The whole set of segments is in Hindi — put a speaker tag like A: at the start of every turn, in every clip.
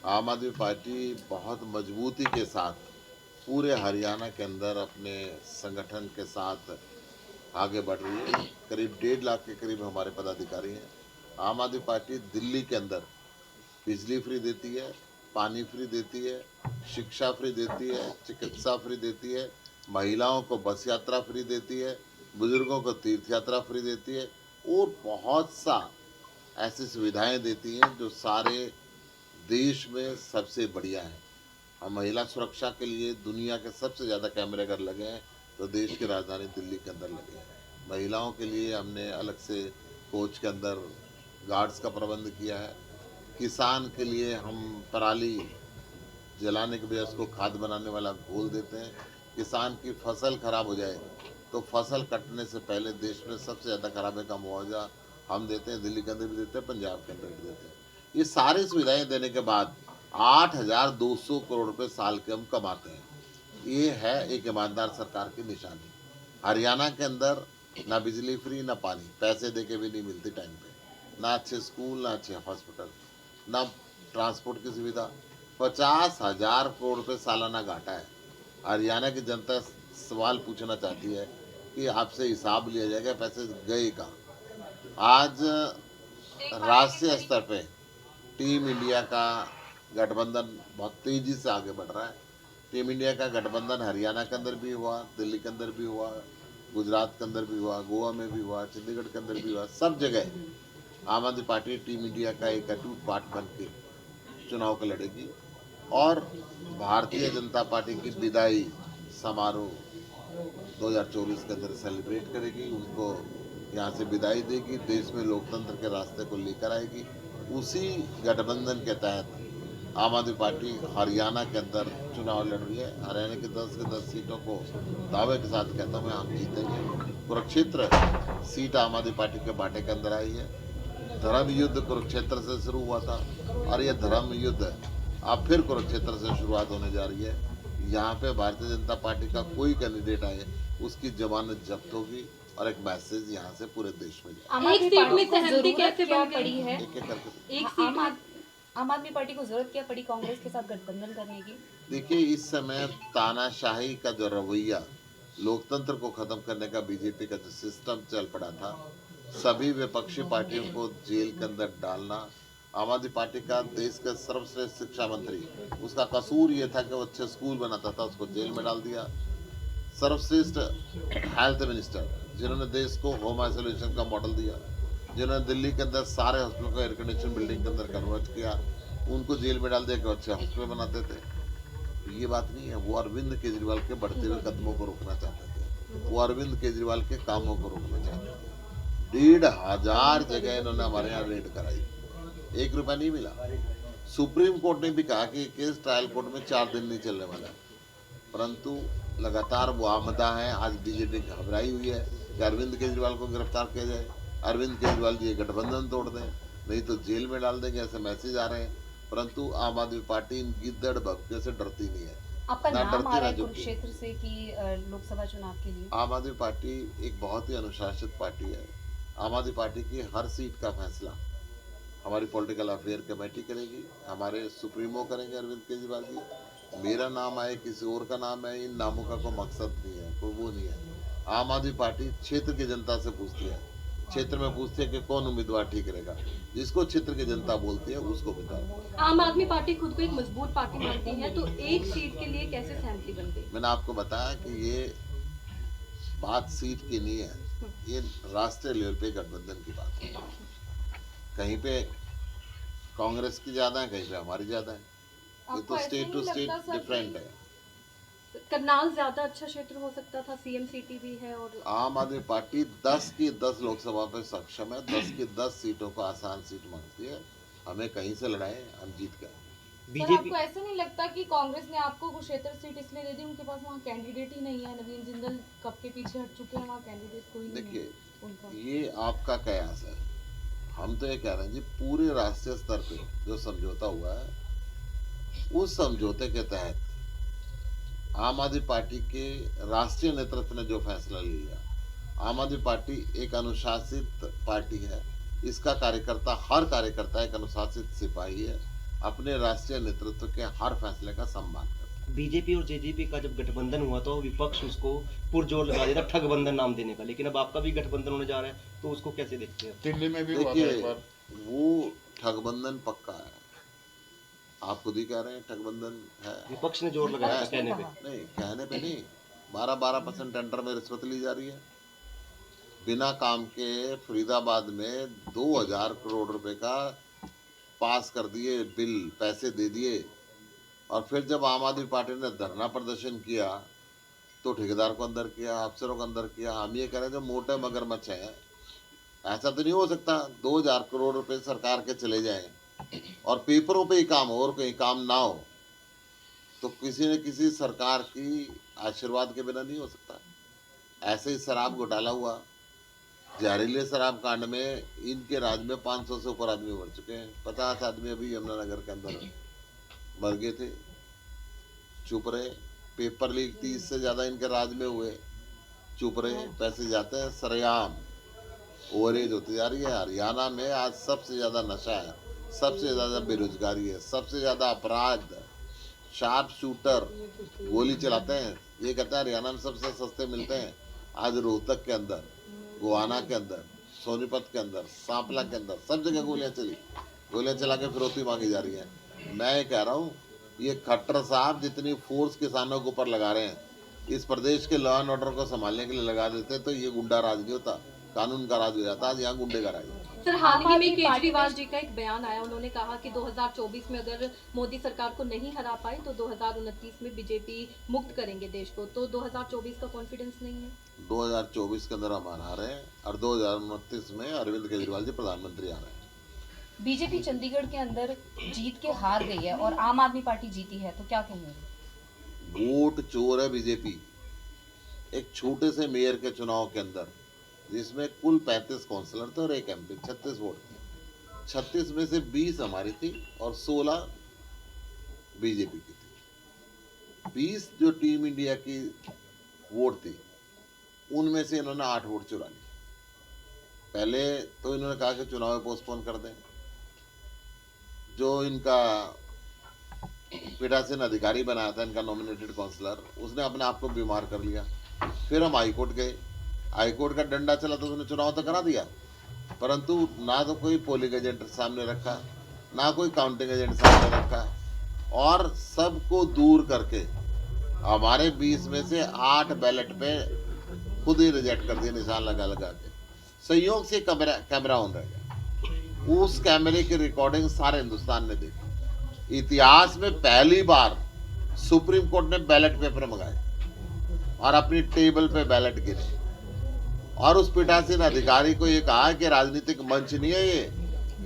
A: आम आदमी पार्टी बहुत मजबूती के साथ पूरे हरियाणा के अंदर अपने संगठन के साथ आगे बढ़ रही है। करीब 1.5 लाख के करीब हमारे पदाधिकारी हैं। आम आदमी पार्टी दिल्ली के अंदर बिजली फ्री देती है, पानी फ्री देती है, शिक्षा फ्री देती है, चिकित्सा फ्री देती है, महिलाओं को बस यात्रा फ्री देती है, बुजुर्गों को तीर्थ यात्रा फ्री देती है और बहुत सा ऐसी सुविधाएं देती हैं जो सारे देश में सबसे बढ़िया है। हम महिला सुरक्षा के लिए दुनिया के सबसे ज़्यादा कैमरे अगर लगे हैं तो देश की राजधानी दिल्ली के अंदर लगे हैं। महिलाओं के लिए हमने अलग से कोच के अंदर गार्ड्स का प्रबंध किया है। किसान के लिए हम पराली जलाने के बजाय उसको खाद बनाने वाला घोल देते हैं। किसान की फसल खराब हो जाए तो फसल कटने से पहले देश में सबसे ज़्यादा खराबे का मुआवजा हम देते हैं। दिल्ली के अंदर भी देते हैं, पंजाब के अंदर भी देते हैं। ये सारी सुविधाएं देने के बाद 8,200 करोड़ रुपए साल के हम कमाते हैं। ये है एक ईमानदार सरकार की निशानी। हरियाणा के अंदर ना बिजली फ्री, ना पानी, पैसे दे के भी नहीं मिलती टाइम पे, ना अच्छे स्कूल, ना अच्छे हॉस्पिटल, ना ट्रांसपोर्ट की सुविधा। 50,000 करोड़ रुपए सालाना घाटा है। हरियाणा की जनता सवाल पूछना चाहती है कि आपसे हिसाब लिया जाएगा पैसे गए कहाँ। आज राष्ट्रीय स्तर पे टीम इंडिया का गठबंधन बहुत तेजी से आगे बढ़ रहा है। टीम इंडिया का गठबंधन हरियाणा के अंदर भी हुआ, दिल्ली के अंदर भी हुआ, गुजरात के अंदर भी हुआ, गोवा में भी हुआ, चंडीगढ़ के अंदर भी हुआ। सब जगह आम आदमी पार्टी टीम इंडिया का एक अटूट पार्ट बन के चुनाव को लड़ेगी और भारतीय जनता पार्टी की विदाई समारोह 2024 के अंदर सेलिब्रेट करेगी। उनको यहाँ से विदाई देगी, देश में लोकतंत्र के रास्ते को लेकर आएगी। उसी गठबंधन के तहत आम आदमी पार्टी हरियाणा के अंदर चुनाव लड़ रही है। हरियाणा की 10 के 10 सीटों को दावे के साथ कहता हूँ मैं, हम जीतेंगे। कुरुक्षेत्र सीट आम आदमी पार्टी के बाटे के अंदर आई है। धर्म युद्ध कुरुक्षेत्र से शुरू हुआ था और यह धर्म युद्ध अब फिर कुरुक्षेत्र से शुरुआत होने जा रही है। यहाँ पे भारतीय जनता पार्टी का कोई कैंडिडेट आए उसकी जमानत जब्त होगी और एक मैसेज यहाँ से पूरे देश में जाएगा।
B: एक सीट में सहमति कैसे
C: क्या
B: बन
C: पड़ी
B: गई?
C: है?
A: एक एक करके
B: एक सीट में
C: आम आदमी पार्टी को जरूरत क्या पड़ी कांग्रेस के साथ गठबंधन करने की?
A: देखिए, इस समय तानाशाही का जो रवैया, लोकतंत्र को खत्म करने का बीजेपी का जो सिस्टम चल पड़ा था, सभी विपक्षी पार्टियों को जेल के अंदर डालना। आम आदमी पार्टी का देश का सर्वश्रेष्ठ शिक्षा मंत्री, उसका कसूर ये था कि वो अच्छे स्कूल बनाता था, उसको जेल में डाल दिया। सर्वश्रेष्ठ हेल्थ मिनिस्टर, जिन्होंने देश को होम आइसोलेशन का मॉडल दिया, जिन्होंने दिल्ली के अंदर सारे हॉस्पिटल को एयर कंडीशन बिल्डिंग के अंदर कन्वर्ट किया, उनको जेल में डाल दिया कि अच्छे हॉस्पिटल बनाते थे। तो ये बात नहीं है। वो अरविंद केजरीवाल के बढ़ते हुए कदमों को रोकना चाहते थे, वो अरविंद केजरीवाल के कामों को रोकना चाहते थे। 1,500 जगह इन्होंने हमारे यहाँ रेड कराई, 1 रुपया नहीं मिला। सुप्रीम कोर्ट ने भी कहा कि केस ट्रायल कोर्ट में 4 दिन नहीं चलने वाला, परंतु लगातार वो आमदा है। आज बीजेपी घबराई हुई है कि अरविंद केजरीवाल को गिरफ्तार किया जाए, अरविंद केजरीवाल जी गठबंधन तोड़ दें, नहीं तो जेल में डाल देंगे, ऐसे मैसेज आ रहे हैं। परंतु आम आदमी पार्टी इन गिद्दड़ भक्तियों से डरती नहीं है,
C: आपका
A: ना
C: नाम आ
A: डरती
C: रहा
A: ना
C: है
A: झुकती।
C: कुरुक्षेत्र से कि लोकसभा चुनाव के लिए?
A: आम आदमी पार्टी एक बहुत ही अनुशासित पार्टी है। आम आदमी पार्टी की हर सीट का फैसला हमारी पॉलिटिकल अफेयर कमेटी करेगी, हमारे सुप्रीमो करेंगे अरविंद केजरीवाल जी। मेरा नाम आए, किसी और का नाम है, इन नामों का कोई मकसद नहीं है, कोई वो नहीं है। आम आदमी पार्टी क्षेत्र की जनता से पूछती है, क्षेत्र में पूछती है कि कौन उम्मीदवार ठीक रहेगा, जिसको क्षेत्र की जनता बोलती है उसको उम्मीदवार।
B: आम आदमी पार्टी खुद को एक मजबूत पार्टी मानती है, तो एक सीट के लिए कैसे सहमति बन गई?
A: मैंने आपको बताया कि ये बात सीट की नहीं है, ये राष्ट्रीय लेवल पे गठबंधन की बात है। कहीं पे कांग्रेस की ज्यादा है, कहीं पे हमारी ज्यादा है। ये
B: आपको
A: तो
B: ऐसे
A: स्टेट टू
B: नहीं
A: स्टेट
B: लगता सर
A: डिफरेंट है।
B: करनाल ज्यादा अच्छा क्षेत्र हो सकता था? सीएम सिटी भी है और
A: आम आदमी पार्टी 10 की 10 लोकसभा पे सक्षम है, 10 की 10 सीटों को आसान सीट मांगती है। हमें कहीं से लड़ाए, हम जीत गए।
D: सर
E: बीजेपी
D: आपको ऐसा नहीं लगता कि कांग्रेस ने आपको कुरुक्षेत्र सीट इसलिए दे दी, उनके पास वहाँ कैंडिडेट ही नहीं है? नवीन जिंदल कब के पीछे हट चुके हैं, वहाँ कैंडिडेट कोई नहीं है
A: देखिए,
D: उनका।
A: ये आपका कयास है। हम तो ये कह रहे हैं जी, पूरे राष्ट्रीय स्तर पे जो समझौता हुआ है, उस समझौते के तहत आम आदमी पार्टी के राष्ट्रीय नेतृत्व ने जो फैसला लिया, आम आदमी पार्टी एक अनुशासित पार्टी है। इसका कार्यकर्ता, हर कार्यकर्ता एक अनुशासित सिपाही है। अपने राष्ट्रीय नेतृत्व के हर फैसले का सम्मान करते
E: बीजेपी और जेजेपी का जब गठबंधन हुआ तो विपक्ष उसको पुरजोर लगा दिया था ठगबंधन नाम देने का, लेकिन अब आपका भी गठबंधन होने जा रहा है तो उसको कैसे देखते हैं?
F: दिल्ली में भी
A: हैं।
F: हुआ था एक
A: देखिए,
F: बार।
A: वो ठगबंधन पक्का है, आप खुद ही कह रहे हैं ठगबंधन है।
E: विपक्ष ने जोर लगाया था
C: विपक्ष ने
E: कहने पे।
C: कहा।
A: नहीं, कहने पे नहीं, 12% टेंडर में रिश्वत ली जा रही है। बिना काम के फरीदाबाद में 2000 करोड़ रुपए का पास कर दिए बिल, पैसे दे दिए, और फिर जब आम आदमी पार्टी ने धरना प्रदर्शन किया तो ठेकेदार को अंदर किया, अफसरों को अंदर किया। हम ये कह रहे थे मोटे मगरमच्छ हैं, ऐसा तो नहीं हो सकता 2000 करोड़ रुपए सरकार के चले जाएं और पेपरों पे ही काम हो और कहीं काम ना हो। तो किसी न किसी सरकार की आशीर्वाद के बिना नहीं हो सकता। ऐसे ही शराब घोटाला हुआ, जहरीले शराब कांड में इनके राज में 500 से ऊपर आदमी मर चुके हैं। 50 आदमी अभी यमुनानगर के अंदर मर गए थे, चुप रहे। पेपर लीक 30 से ज़्यादा इनके राज में हुए, चुप रहे। पैसे जाते हैं सरेआम, ओवरेज होती जा रही है। हरियाणा में आज सबसे ज़्यादा नशा है, सबसे ज़्यादा बेरोजगारी है, सबसे ज़्यादा अपराध। शार्प शूटर गोली चलाते हैं, ये कहते हैं हरियाणा में सबसे सस्ते मिलते हैं। आज रोहतक के अंदर, गोवाना के अंदर, सोनीपत के अंदर, सांपला के अंदर सब जगह गोलियां चली, गोलियां चला के फिरौती मांगी जा रही है। मैं ये कह रहा हूँ, ये खट्टर साहब जितनी फोर्स किसानों के ऊपर लगा रहे हैं, इस प्रदेश के लॉ एंड ऑर्डर को संभालने के लिए लगा देते तो ये गुंडा राज नहीं होता, कानून का राज हो जाता। आज यहाँ गुंडे का राज है।
B: सर, हाल ही में
C: आदमी पार्टी
B: केजरीवाल जी का एक बयान आया, उन्होंने कहा कि 2024 में अगर मोदी सरकार को नहीं हरा पाए तो 2029 में बीजेपी मुक्त करेंगे देश को। तो 2024 का कॉन्फिडेंस नहीं है?
A: 2024 के अंदर हम आ रहे हैं और 2029 में अरविंद केजरीवाल जी प्रधानमंत्री आ रहे हैं।
C: बीजेपी चंडीगढ़ के अंदर जीत के हार गई है और आम आदमी पार्टी जीती है, तो क्या कहेंगे?
A: वोट चोर है बीजेपी। एक छोटे से मेयर के चुनाव के अंदर जिसमें कुल 35 काउंसलर थे और एक एमपी, 36 वोट थे। 36 में से 20 हमारी थी और 16 बीजेपी की थी। 20 जो टीम इंडिया की वोट थी, उनमें से इन्होंने 8 वोट चुरा ली। पहले तो इन्होंने कहा कि चुनाव पोस्टपोन कर दें। जो इनका पीठासीन अधिकारी बनाया था, इनका नॉमिनेटेड काउंसलर, उसने अपने आप को बीमार कर लिया। फिर हम हाईकोर्ट गए, हाईकोर्ट का डंडा चला तो उसने चुनाव तो करा दिया, परंतु ना तो कोई पोलिंग एजेंट सामने रखा, ना कोई काउंटिंग एजेंट सामने रखा, और सबको दूर करके हमारे 20 में से 8 बैलेट पे खुद ही रिजेक्ट कर दिए, निशान लगा लगा के। संयोग से कैमरा ऑन रह गया। उस कैमरे की रिकॉर्डिंग सारे हिंदुस्तान ने देखी। इतिहास में पहली बार सुप्रीम कोर्ट ने बैलेट पेपर मंगाए और अपनी टेबल पे बैलेट गिरे, और उस पीठासीन अधिकारी को ये कहा कि राजनीतिक मंच नहीं है ये,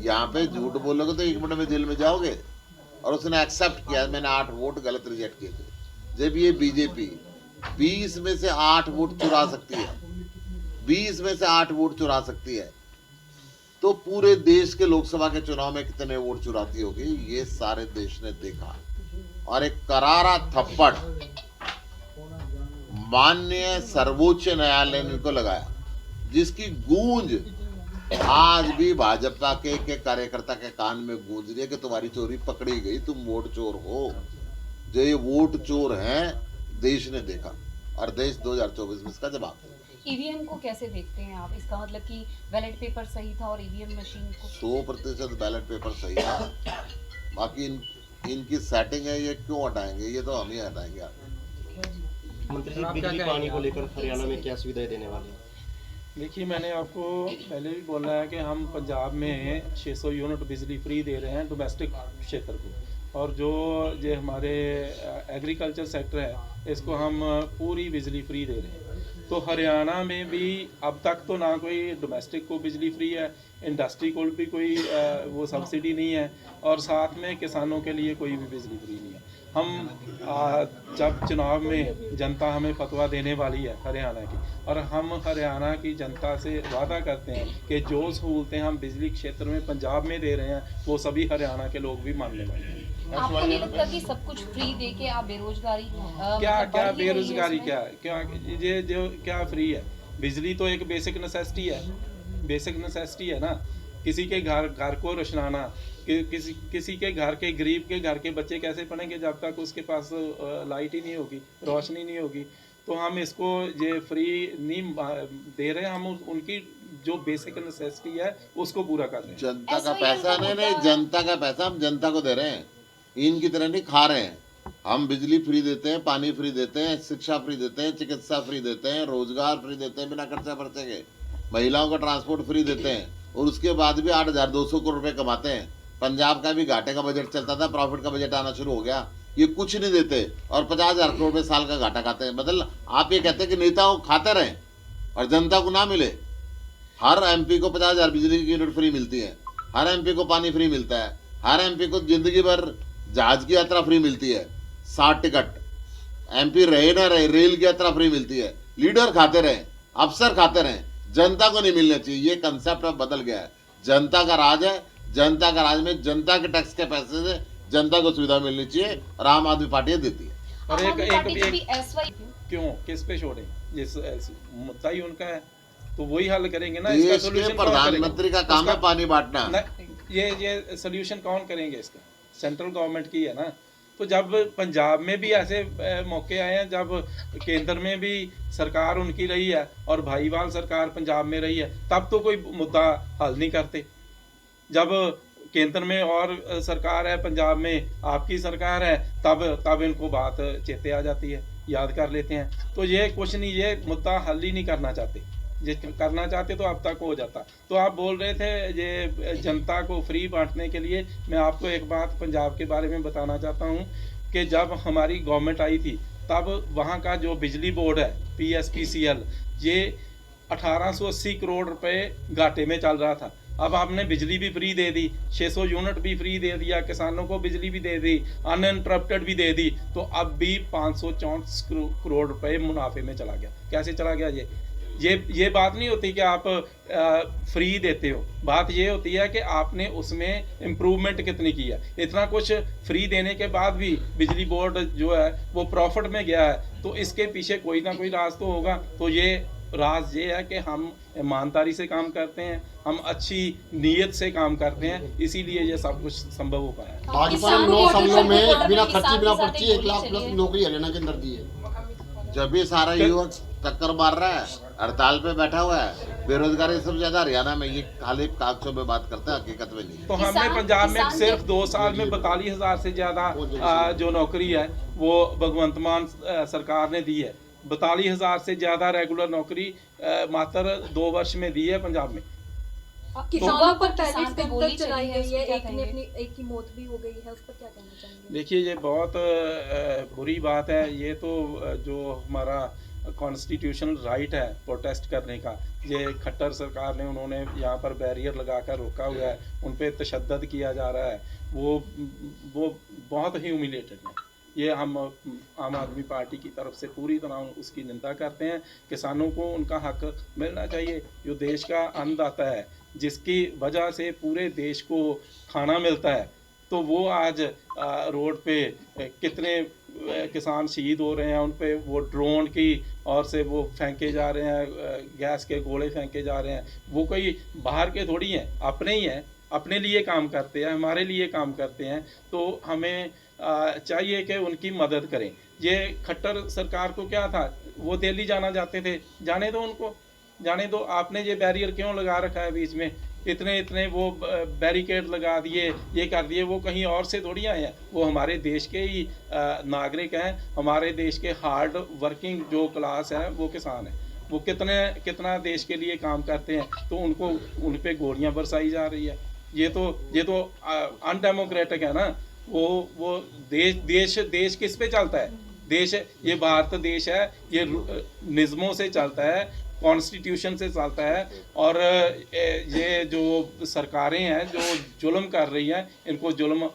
A: यहाँ पे झूठ बोलोगे तो 1 मिनट में जेल में जाओगे। और उसने एक्सेप्ट किया, मैंने 8 वोट गलत रिजेक्ट किए थे। जब ये बीजेपी 20 में से 8 वोट चुरा सकती है, 20 में से 8 वोट चुरा सकती है, तो पूरे देश के लोकसभा के चुनाव में कितने वोट चुराती होगी, ये सारे देश ने देखा। और एक करारा थप्पड़ माननीय सर्वोच्च न्यायालय ने इनको लगाया, जिसकी गूंज आज भी भाजपा के कार्यकर्ता के कान में गूंज रही है कि तुम्हारी चोरी पकड़ी गई, तुम वोट चोर हो। जो ये वोट चोर हैं, देश ने देखा, और देश 2024 में इसका जवाब देगा।
C: ईवीएम को कैसे देखते हैं आप? इसका मतलब कि बैलेट पेपर सही था और ईवीएम मशीन को
A: 100% बैलेट पेपर सही है। बाकी इनकी सेटिंग है, ये क्यों हटाएंगे, ये तो हम ही हटाएंगे।
E: मंत्री जी, बिजली पानी को लेकर हरियाणा में क्या सुविधाएं देने वाले हैं?
F: देखिए, मैंने आपको पहले भी बोला है कि हम पंजाब में 600 यूनिट बिजली फ्री दे रहे हैं डोमेस्टिक क्षेत्र को, और जो ये हमारे एग्रीकल्चर सेक्टर है, इसको हम पूरी बिजली फ्री दे रहे हैं। तो हरियाणा में भी अब तक तो ना कोई डोमेस्टिक को बिजली फ्री है, इंडस्ट्री को भी कोई वो सब्सिडी नहीं है, और साथ में किसानों के लिए कोई भी बिजली फ्री नहीं है। हम जब चुनाव में जनता हमें फतवा देने वाली है हरियाणा की, और हम हरियाणा की जनता से वादा करते हैं कि जो सहूलतें हम बिजली क्षेत्र में पंजाब में दे रहे हैं, वो सभी हरियाणा के लोग भी मानने वाले हैं।
C: आपको नहीं लगता कि सब कुछ फ्री दे के आप बेरोजगारी
F: क्या बेरोजगारी, क्या फ्री है? बिजली तो एक बेसिक नेसेसिटी है, बेसिक नेसेसिटी है ना। किसी के घर को रोशनाना, किसी के घर के गरीब के घर के बच्चे कैसे पढ़ेंगे जब तक उसके पास लाइट ही नहीं होगी, रोशनी नहीं होगी। तो हम इसको ये फ्री नहीं दे रहे, हम उनकी जो बेसिक नेसेसिटी है उसको पूरा कर रहे हैं।
A: जनता का पैसा नहीं, जनता का पैसा हम जनता को दे रहे हैं, इनकी तरह नहीं खा रहे हैं। हम बिजली फ्री देते हैं, पानी फ्री देते हैं, शिक्षा फ्री देते हैं, चिकित्सा फ्री देते हैं, रोजगार फ्री देते हैं बिना खर्चा खर्चे के, महिलाओं का ट्रांसपोर्ट फ्री देते हैं, और उसके बाद भी 8,200 करोड़ रुपए कमाते हैं। पंजाब का भी घाटे का बजट चलता था, प्रॉफिट का बजट आना शुरू हो गया। ये कुछ नहीं देते और 50,000 करोड़ रुपए साल का घाटा खाते हैं। मतलब आप ये कहते हैं कि नेताओं खाते रहें और जनता को ना मिले। हर एमपी को 50,000 बिजली की यूनिट फ्री मिलती है, हर एमपी को पानी फ्री मिलता है, हर एमपी को जिंदगी भर जहाज की यात्रा फ्री मिलती है, 60 टिकट। एमपी रहे ना रहे, रेल की यात्रा फ्री मिलती है। लीडर खाते रहे, अफसर खाते रहे, जनता को नहीं मिलना चाहिए। ये कंसेप्ट अब बदल गया है। जनता का राज है, जनता का राज में जनता के टैक्स के पैसे से जनता को सुविधा मिलनी चाहिए, और आम आदमी पार्टी देती है।
F: और
C: आम आदमी पार्टी जब भी
F: एक क्यों किस पे छोड़े, जिस मुद्दा ही उनका है तो वही हल करेंगे ना। इसका
A: देश के
F: सोल्यूशन
A: प्रधानमंत्री का काम है पानी बांटना।
F: ये सोल्यूशन कौन करेंगे इसका? सेंट्रल गवर्नमेंट की है ना। तो जब पंजाब में भी ऐसे मौके आए हैं, जब केंद्र में भी सरकार उनकी रही है और भाईवाल सरकार पंजाब में रही है, तब तो कोई मुद्दा हल नहीं करते। जब केंद्र में और सरकार है, पंजाब में आपकी सरकार है, तब इनको बात चेते आ जाती है, याद कर लेते हैं। तो ये कुछ नहीं, ये मुद्दा हल ही नहीं करना चाहते। ये करना चाहते तो अब तक हो जाता। तो आप बोल रहे थे ये जनता को फ्री बांटने के लिए। मैं आपको एक बात पंजाब के बारे में बताना चाहता हूँ कि जब हमारी गवर्नमेंट आई थी तब वहाँ का जो बिजली बोर्ड है PSPCL, ये 1880 करोड़ रुपए घाटे में चल रहा था। अब आपने बिजली भी फ्री दे दी, 600 यूनिट भी फ्री दे दिया, किसानों को बिजली भी दे दी, अनइंटरप्टेड भी दे दी, तो अब भी 534 करोड़ रुपए मुनाफे में चला गया। कैसे चला गया? ये बात नहीं होती कि आप फ्री देते हो, बात ये होती है कि आपने उसमें इम्प्रूवमेंट कितनी की है। इतना कुछ फ्री देने के बाद भी बिजली बोर्ड जो है वो प्रॉफिट में गया है, तो इसके पीछे कोई ना कोई राज तो होगा। तो ये राज ये है कि हम ईमानदारी से काम करते हैं, हम अच्छी नीयत से काम करते हैं, इसीलिए ये सब कुछ संभव हो पाया।
G: भाजपा ने 9 सालों में बिना खर्ची बिना पर्ची 1 लाख प्लस नौकरी हरियाणा के अंदर दी है।
A: जब भी सारा युवक टक्कर मार रहा है, हड़ताल पे बैठा हुआ है, बेरोजगारी सबसे ज्यादा हरियाणा में। ये खाली कागजों में बात करते हैं, हकीकत में नहीं।
F: तो हमने पंजाब में सिर्फ 2 साल में 42,000 से ज्यादा जो नौकरी है वो भगवंत मान सरकार ने दी है। 42,000 से ज्यादा रेगुलर नौकरी मात्र 2 वर्ष में दी है पंजाब में।
B: किसानों पर पहले
C: किसान पे
B: स्तर
C: गोली
B: तक चलाई
C: चली है,
B: गई है,
C: उसको क्या
B: एक ने
C: कहेंगे?
B: अपनी एक की मौत भी हो गई है, उस पर क्या कहना चाहेंगे?
F: देखिए ये बहुत बुरी बात है। ये तो जो हमारा कॉन्स्टिट्यूशनल राइट है प्रोटेस्ट करने का, ये खट्टर सरकार ने उन्होंने यहाँ पर बैरियर लगाकर रोका हुआ है, उन पर तशद्दद किया जा रहा है, वो बहुत ही ह्यूमिलेटेड है। ये हम आम आदमी पार्टी की तरफ से पूरी तरह उसकी निंदा करते हैं। किसानों को उनका हक मिलना चाहिए। जो देश का अन्नदाता है, जिसकी वजह से पूरे देश को खाना मिलता है, तो वो आज रोड पे कितने किसान शहीद हो रहे हैं, उन पे वो ड्रोन की और से वो फेंके जा रहे हैं, गैस के गोले फेंके जा रहे हैं। वो कोई बाहर के थोड़ी हैं, अपने ही हैं, अपने लिए काम करते हैं, हमारे लिए काम करते हैं। तो हमें चाहिए कि उनकी मदद करें। ये खट्टर सरकार को क्या था, वो दिल्ली जाना चाहते थे, जाने दो उनको, जाने दो। आपने ये बैरियर क्यों लगा रखा है बीच में? इतने वो बैरिकेड लगा दिए, ये कर दिए। वो कहीं और से थोड़ी आए हैं, वो हमारे देश के ही नागरिक हैं। हमारे देश के हार्ड वर्किंग जो क्लास है वो किसान है। वो कितना देश के लिए काम करते हैं, तो उन पे गोलियां बरसाई जा रही है। ये तो अनडेमोक्रेटिक है ना। वो देश किस पे चलता है? देश, ये भारत देश है, ये निज़मों से चलता है, कॉन्स्टिट्यूशन से चलता है। और ये जो सरकारें हैं जो जुल्म कर रही हैं, इनको जुल्म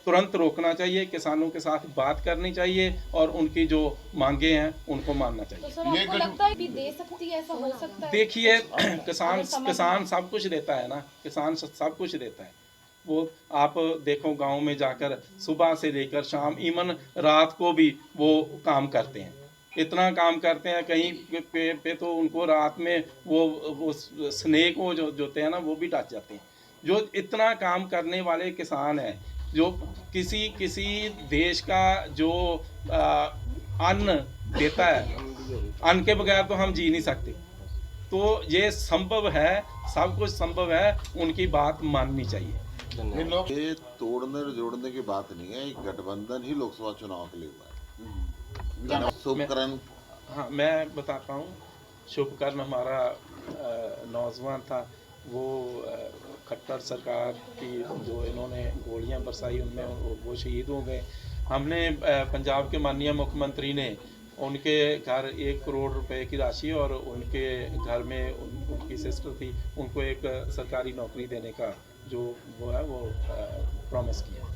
F: तुरंत रोकना चाहिए, किसानों के साथ बात करनी चाहिए और उनकी जो मांगे हैं उनको मानना
D: तो
F: चाहिए।
D: सर आपको लगता है कि दे सकती है, ऐसा हो सकता है?
F: देखिए किसान सब कुछ देता है ना, किसान सब कुछ देता है। वो आप देखो गांव में जाकर सुबह से लेकर शाम, इवन रात को भी वो काम करते हैं, इतना काम करते हैं। कहीं पे तो उनको रात में वो स्नेक वो जो होते हैं ना, वो भी टच जाते हैं। जो इतना काम करने वाले किसान हैं, जो किसी देश का जो अन्न देता है, अन्न के बगैर तो हम जी नहीं सकते। तो ये संभव है, सब कुछ संभव है, उनकी बात माननी चाहिए।
E: धन्यवाद।
A: ये तोड़ने और जोड़ने की बात नहीं है, एक गठबंधन ही लोकसभा चुनाव के लिए हुआ है। शुभकरण
F: हाँ, मैं बताता हूँ। शुभकर्ण हमारा नौजवान था, वो खट्टर सरकार की जो इन्होंने गोलियां बरसाई उनमें वो शहीद हो गए। हमने पंजाब के माननीय मुख्यमंत्री ने उनके घर 1 करोड़ रुपए की राशि और उनके घर में उनकी सिस्टर थी, उनको एक सरकारी नौकरी देने का जो वो है वो प्रॉमिस किया।